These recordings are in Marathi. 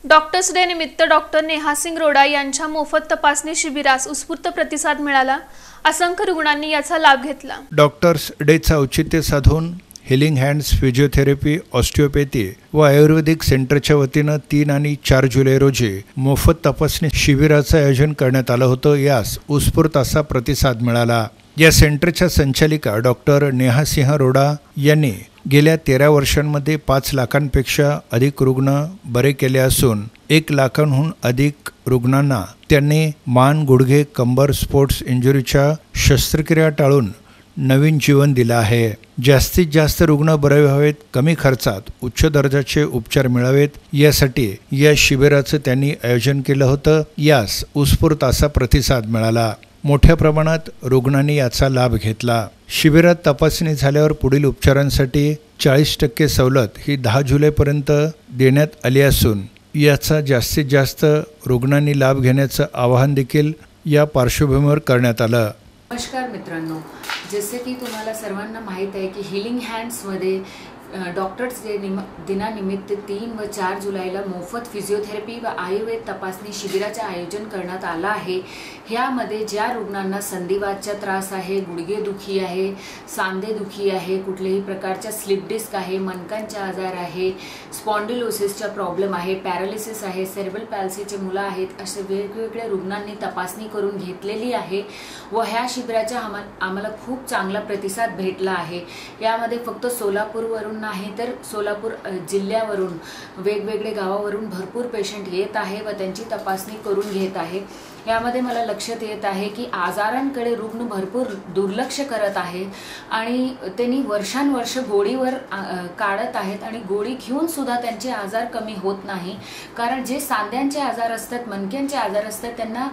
डॉक्टर्स डे निमित्त डॉक्टर नेहा सिंग रोडा यांच्या मोफत तपासणी शिबिरास उत्स्फूर्त प्रतिसाद मिळाला। असंख्य रुग्णांनी याचा लाभ घेतला। डॉक्टर्स डेचं औचित्य साधून हिलिंग हँड्स फिजिओथेरपी, ऑस्टिओपॅथी व आयुर्वेदिक सेंटरच्या वतीनं 3 आणि 4 जुलै रोजी मोफत तपासणी शिबिराचं आयोजन करण्यात आलं होतं। यास उत्स्फूर्त असा प्रतिसाद मिळाला। या सेंटरच्या संचालिका डॉक्टर नेहा सिंह रोडा यांनी गेल्या 13 वर्षांमध्ये 5 लाखांपेक्षा अधिक रुग्ण बरे केले असून 1 लाखांहून अधिक रुग्णांना त्यांनी मान, गुडघे, कंबर स्पोर्ट्स इंजुरीच्या शस्त्रक्रिया टाळून नवीन जीवन दिलं आहे। जास्तीत जास्त रुग्ण बरे व्हावेत, कमी खर्चात उच्च दर्जाचे उपचार मिळावेत यासाठी या शिबिराचं त्यांनी आयोजन केलं होतं। यास उत्स्फूर्त असा प्रतिसाद मिळाला। मोठ्या प्रमाणात रुग्णांनी याचा लाभ घेतला। शिबिरात तपासणी झाल्यावर पुढील उपचारांसाठी 40% सवलत ही 10 जुलैपर्यंत देण्यात आली असून याचा जास्तीत जास्त रुग्णांनी लाभ घेण्याचं आवाहन देखील या पार्श्वभूमीवर करण्यात आलं। नमस्कार मित्रांनो, जसे की तुम्हाला सर्वांना माहीत आहे की हिलिंग हँड्समध्ये डॉक्टर्स डे दिनानिमित्त 3 व 4 जुलैला मोफत फिजिओथेरपी व आयुर्वेद तपासणी शिबिराचे आयोजन करण्यात आलं आहे। ह्यामध्ये ज्या रुग्णांना संधिवातचा त्रास आहे, गुडघेदुखी आहे, सांधेदुखी आहे, कुठल्याही प्रकारचा स्लिप डिस्क आहे, मणक्यांचा आजार आहे, स्पॉन्डिलोसिसचा प्रॉब्लेम आहे, पॅरालिसिस आहे, सेरेब्रल पॅल्सीचे मुलं आहेत, असे वेगवेगळ्या रुग्णांनी तपासणी करून घेतलेली आहे व ह्या शिबिराचा आम्हाला खूप चांगला प्रतिसाद भेटला आहे। यामध्ये फक्त सोलापूरवरून नाही तर सोलापूर जिल्ह्यावरून वेगवेगळे गावावरून भरपूर पेशंट येत आहे व त्यांची तपासणी करून घेत आहे। यामध्ये मला लक्षात येत आहे की आजारांकडे रुग्ण भरपूर दुर्लक्ष करत आहेत आणि त्यांनी वर्षानुवर्ष गोळीवर काढत आहेत आणि गोळी घेऊन सुद्धा त्यांचे आजार कमी होत नाही। कारण जे सांध्यांचे आजार असतात, मणक्यांचे आजार असतात, त्यांना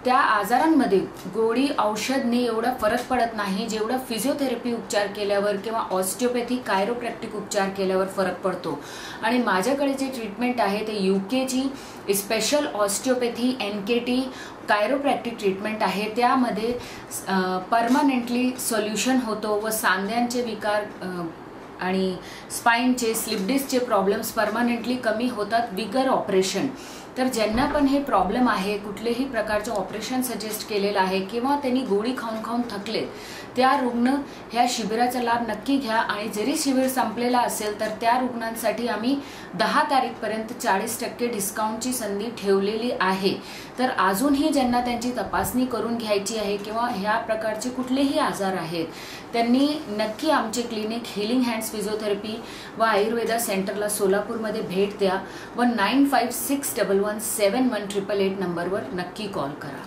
त्या आजारांमध्ये गोळी औषधने एवढा फरक पडत नाही जेवढा फिजिओथेरपी उपचार केल्यावर किंवा ऑस्टिओपॅथी कायरोप्रॅक्टिक उपचार केल्यावर फरक पडतो। आणि माझ्याकडे जे ट्रीटमेंट आहे ते यूकेची स्पेशल ऑस्टिओपॅथी NKT कायरोप्रॅक्टिक ट्रीटमेंट आहे। त्यामध्ये परमनेंटली सोल्युशन होतो व सांध्यांचे विकार आणि स्पाइनचे, स्लिप डिस्कचे प्रॉब्लेम्स परमनेंटली कमी होतात बिगर ऑपरेशन। तर ज्यांना पण हे प्रॉब्लेम आहे, कुठलेही प्रकारचं ऑपरेशन सजेस्ट केलेलं आहे किंवा त्यांनी गोळी खाऊन थकले, त्या रुग्ण ह्या शिबिराचा लाभ नक्की घ्या। आणि जरी शिबिर संपलेला असेल तर त्या रुग्णांसाठी आम्ही 10 तारीखपर्यंत 40% डिस्काउंटची संधी ठेवलेली आहे। तर अजूनही ज्यांना त्यांची तपासणी करून घ्यायची आहे किंवा ह्या प्रकारचे कुठलेही आजार आहेत त्यांनी नक्की आमचे क्लिनिक हिलिंग हँड्स फिजिओथेरपी व आयुर्वेदा सेंटरला सोलापूरमध्ये भेट द्या व 9561171888 नंबरवर नक्की कॉल करा।